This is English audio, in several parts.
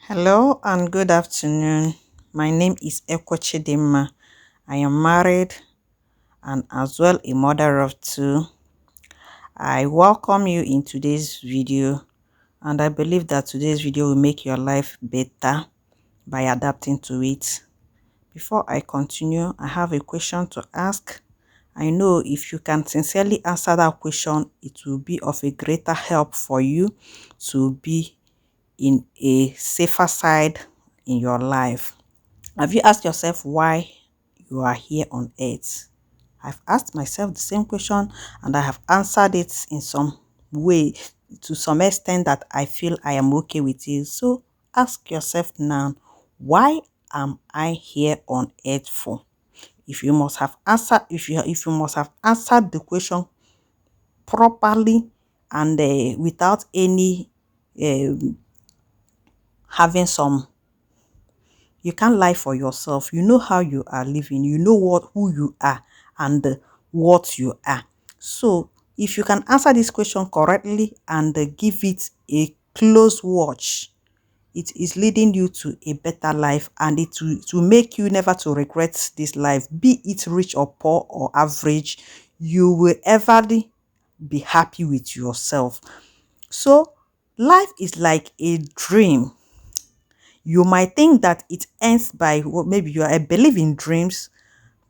Hello and good afternoon. My name is Chidimma. I am married and as well a mother of two. I welcome you in today's video, and I believe that today's video will make your life better by adapting to it. Before I continue, I have a question to ask. I know if you can sincerely answer that question, it will be of a greater help for you to be in a safer side in your life. Have you asked yourself why you are here on earth? I've asked myself the same question and I have answered it in some way, to some extent that I feel I am okay with it. So ask yourself now, why am I here on earth for? If you must have answered the question properly and without any uh, having some, you can't lie for yourself. You know how you are living. You know who you are and what you are. So if you can answer this question correctly and give it a close watch, it is leading you to a better life, and it will make you never to regret this life. Be it rich or poor or average, you will ever be happy with yourself. So life is like a dream. You might think that it ends by, well, maybe you are, I believe in dreams.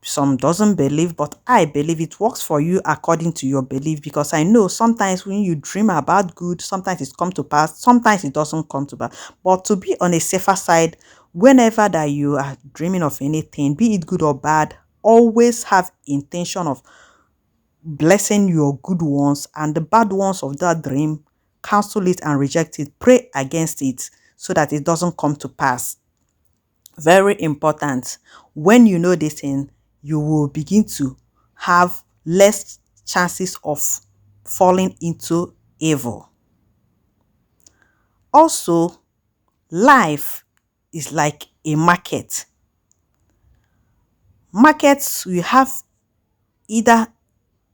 Some doesn't believe, but I believe it works for you according to your belief, because I know sometimes when you dream about good, sometimes it comes to pass, sometimes it doesn't come to pass. But to be on a safer side, whenever that you are dreaming of anything, be it good or bad, always have intention of blessing your good ones, and the bad ones of that dream, cancel it and reject it. Pray against it so that it doesn't come to pass. Very important. When you know this thing, you will begin to have less chances of falling into evil. Also, life is like a market. Markets, you have either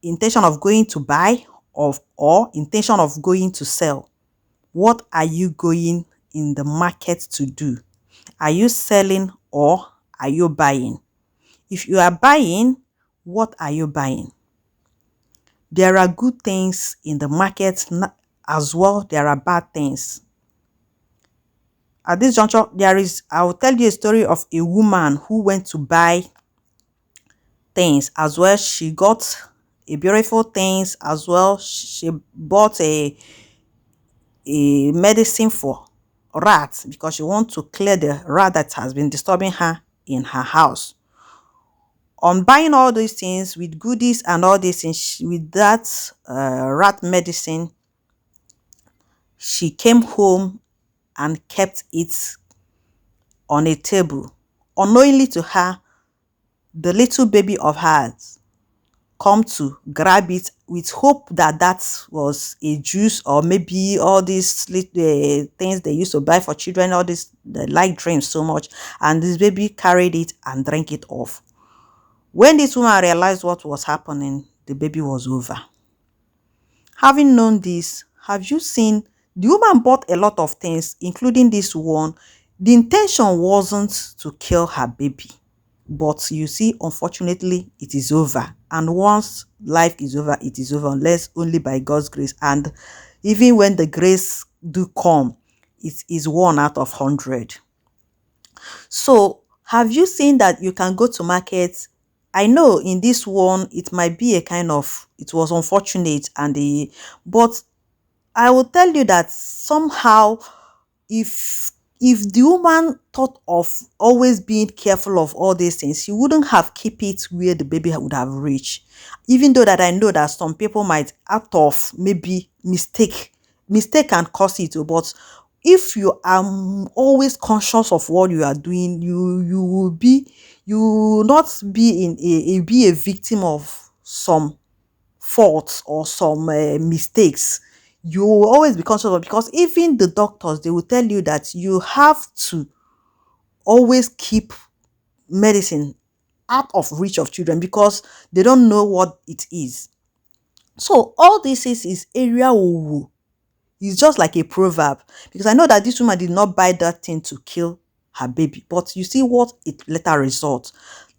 intention of going to buy or intention of going to sell. What are you going in the market to do? Are you selling or are you buying? If you are buying, what are you buying? There are good things in the market as well. There are bad things. At this juncture, I will tell you a story of a woman who went to buy things as well. She got a beautiful things as well. She bought a medicine for rats because she wants to clear the rat that has been disturbing her in her house. On buying all these things with goodies and all these things, with that rat medicine, she came home and kept it on a table. Unknowingly to her, the little baby of hers come to grab it with hope that that was a juice, or maybe all these little things they used to buy for children, all this, they like drinks so much, and this baby carried it and drank it off. When this woman realized what was happening, the baby was over. Having known this, have you seen the woman bought a lot of things, including this one? The intention wasn't to kill her baby, but you see, unfortunately, it is over. And once life is over, it is over, unless only by God's grace. And even when the grace do come, it is 1 out of 100. So have you seen that you can go to market? I know in this one, it might be a kind of, it was unfortunate, but I will tell you that somehow, if the woman thought of always being careful of all these things, she wouldn't have keep it where the baby would have reached. Even though that I know that some people might, out of maybe mistake can cause it, but if you are always conscious of what you are doing, you will not be in be a victim of some faults or some mistakes. You will always be conscious of, because even the doctors, they will tell you that you have to always keep medicine out of reach of children because they don't know what it is. So all this is area owo. It's just like a proverb, because I know that this woman did not buy that thing to kill her baby, but you see what it later results.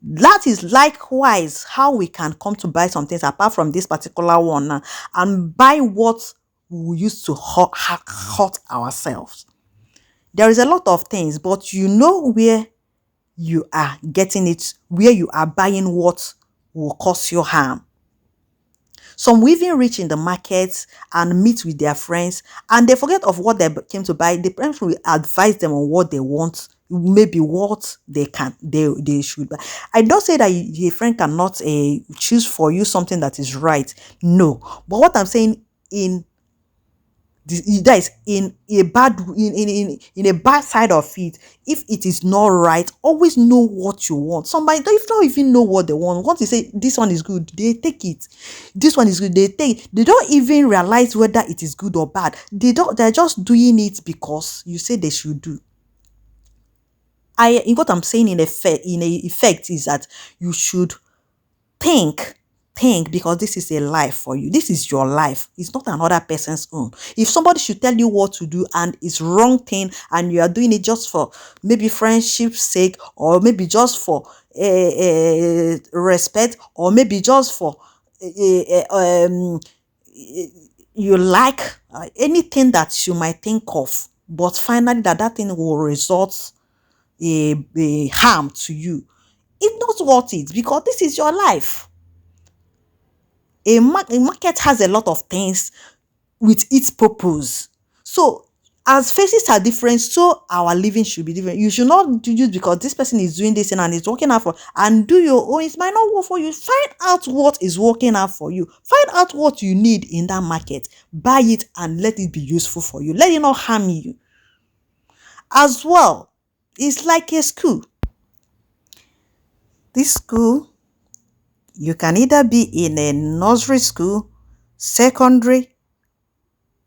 That is likewise how we can come to buy some things apart from this particular one now, and buy what we used to hurt ourselves. There is a lot of things, but you know where you are getting it, where you are buying what will cause you harm. Some will even reach in the market and meet with their friends, and they forget of what they came to buy. The parents will advise them on what they want, maybe what they should buy. I don't say that your friend cannot choose for you something that is right. No, but what I'm saying, in that is in a bad, in a bad side of it, if it is not right, always know what you want. Somebody don't even know what they want. Once you say this one is good, they take it. This one is good, they take it. They don't even realize whether it is good or bad. They're just doing it because you say they should do. What I'm saying in a effect is that you should think. Think, because this is a life for you. This is your life. It's not another person's own. If somebody should tell you what to do and it's wrong thing, and you are doing it just for maybe friendship's sake, or maybe just for respect, or maybe just for you like anything that you might think of, but finally that thing will result a harm to you, it's not worth it, because this is your life. A market has a lot of things with its purpose. So as faces are different, so our living should be different. You should not do just because this person is doing this and it's working out for, and do your own. It might not work for you. Find out what is working out for you. Find out what you need in that market. Buy it and let it be useful for you. Let it not harm you. As well, it's like a school. This school, you can either be in a nursery school, secondary,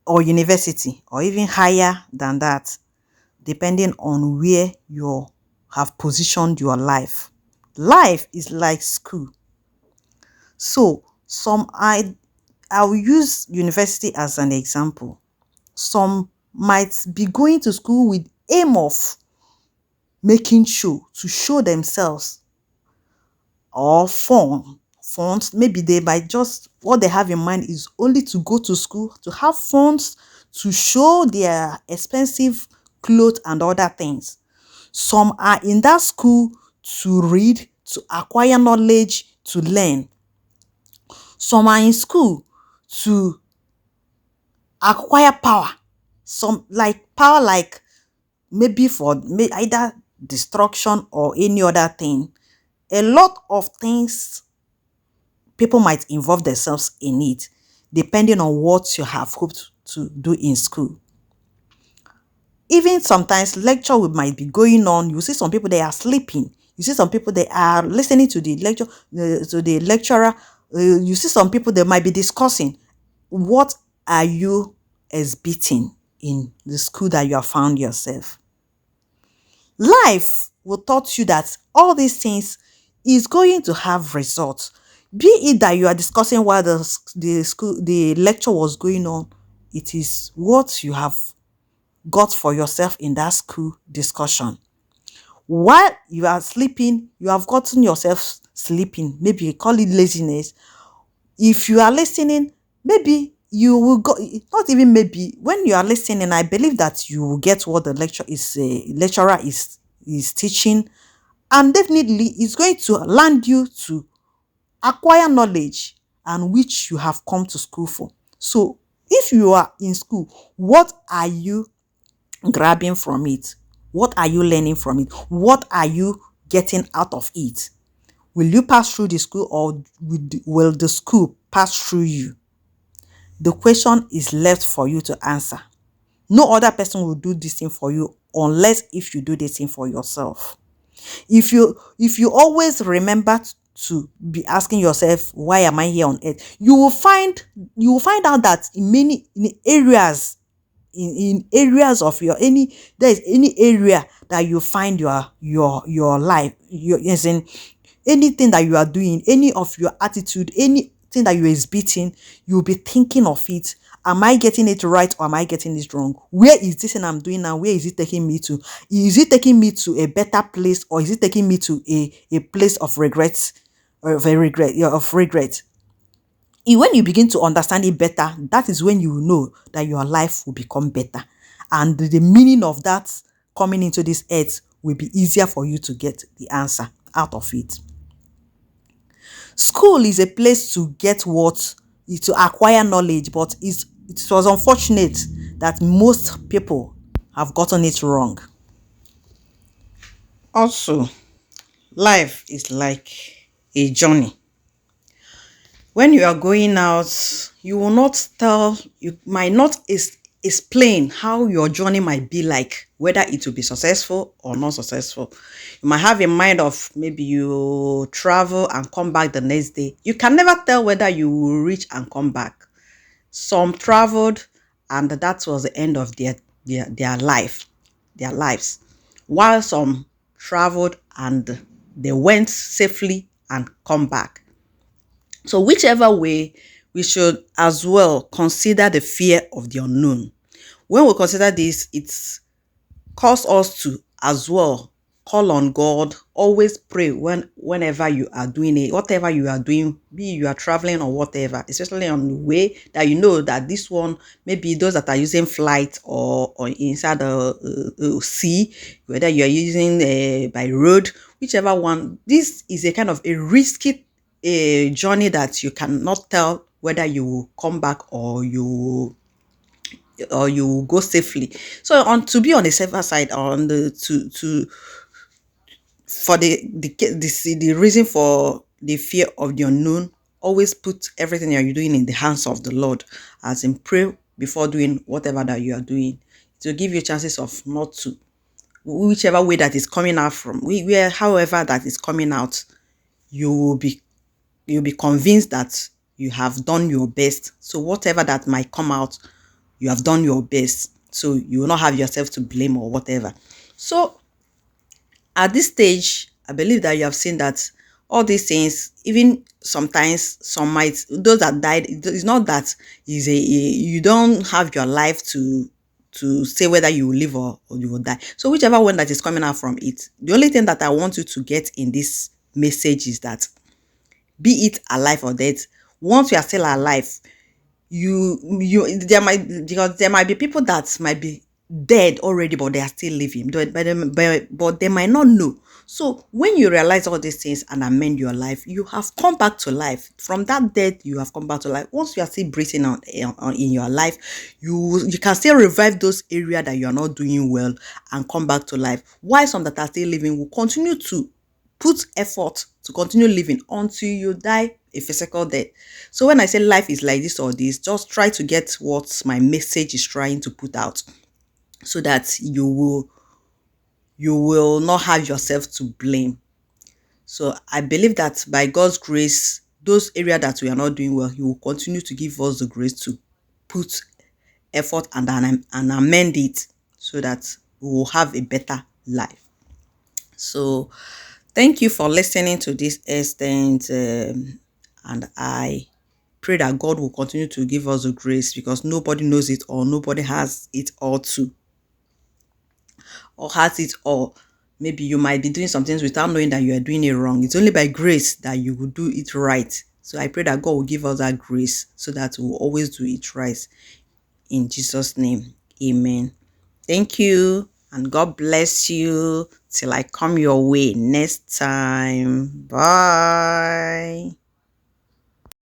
or university, or even higher than that, depending on where you have positioned your life. Life is like school. So I'll use university as an example. Some might be going to school with aim of making show, to show themselves, or funds. Maybe they might just, what they have in mind is only to go to school, to have funds, to show their expensive clothes and other things. Some are in that school to read, to acquire knowledge, to learn. Some are in school to acquire power. Some like power, like maybe for either destruction or any other thing. A lot of things people might involve themselves in it, depending on what you have hoped to do in school. Even sometimes lecture might be going on. You see some people, they are sleeping. You see some people, they are listening to the lecture, to the lecturer. You see some people, they might be discussing. What are you exhibiting in the school that you have found yourself? Life will taught you that all these things is going to have results. Be it that you are discussing while the lecture was going on, it is what you have got for yourself in that school discussion. While you are sleeping, you have gotten yourself sleeping. Maybe you call it laziness. If you are listening, maybe you will go, not even maybe, when you are listening, I believe that you will get what the lecturer is teaching, and definitely it's going to land you to acquire knowledge, and which you have come to school for. So if you are in school, what are you grabbing from it? What are you learning from it? What are you getting out of it? Will you pass through the school, or will the school pass through you? The question is left for you to answer. No other person will do this thing for you unless if you do this thing for yourself. If you always remember to be asking yourself, why am I here on earth, you will find out that in areas, in areas of your there is any area that you find your life, as in anything that you are doing, any of your attitude, anything that you are exhibiting, you'll be thinking of it, Am I getting it right or am I getting it wrong? Where is this thing I'm doing now? Where is it taking me to? Is it taking me to a better place, or is it taking me to a place of regret, or of a regret, yeah, of regret? When you begin to understand it better, that is when you will know that your life will become better. And the meaning of that coming into this earth will be easier for you to get the answer out of it. School is a place to get what, to acquire knowledge, but it was unfortunate that most people have gotten it wrong. Also, life is like a journey. When you are going out, you will not tell, you might not explain how your journey might be like, whether it will be successful or not successful. You might have a mind of maybe you travel and come back the next day. You can never tell whether you will reach and come back. Some traveled and that was the end of their life, their lives. While some traveled and they went safely and come back. So whichever way, we should as well consider the fear of the unknown. When we consider this, it's cause us to as well call on God. Always pray whenever you are doing it, whatever you are doing, be you are traveling or whatever, especially on the way that you know that this one, maybe those that are using flight or inside the sea, whether you are using by road, whichever one, this is a kind of a risky journey that you cannot tell whether you will come back or you go safely. So on to be on the safer side, on the to for the reason for the fear of the unknown, always put everything that you're doing in the hands of the Lord, as in pray before doing whatever that you are doing. To give you chances of not to, whichever way that is coming out from, where however that is coming out, you will be you'll be convinced that you have done your best. So whatever that might come out, you have done your best. So you will not have yourself to blame or whatever. So at this stage, I believe that you have seen that all these things, even sometimes some might, those that died, it's not that is you don't have your life to say whether you will live or you will die. So whichever one that is coming out from it, the only thing that I want you to get in this message is that, be it alive or dead, once you are still alive, there might be people that might be dead already, but they are still living, but they might not know. So when you realize all these things and amend your life, you have come back to life. From that death, you have come back to life. Once you are still breathing on in your life, you can still revive those areas that you are not doing well and come back to life. While some that are still living will continue to put effort to continue living until you die a physical death. So when I say life is like this or this, just try to get what my message is trying to put out, so that you will not have yourself to blame. So I believe that by God's grace, those areas that we are not doing well, He will continue to give us the grace to put effort and amend it, so that we will have a better life. So thank you for listening to this extent, and I pray that God will continue to give us the grace, because nobody knows it all, nobody has it all too, or has it all. Maybe you might be doing some things without knowing that you are doing it wrong. It's only by grace that you will do it right. So I pray that God will give us that grace, so that we will always do it right. In Jesus' name, amen. Thank you, and God bless you till I come your way next time. Bye.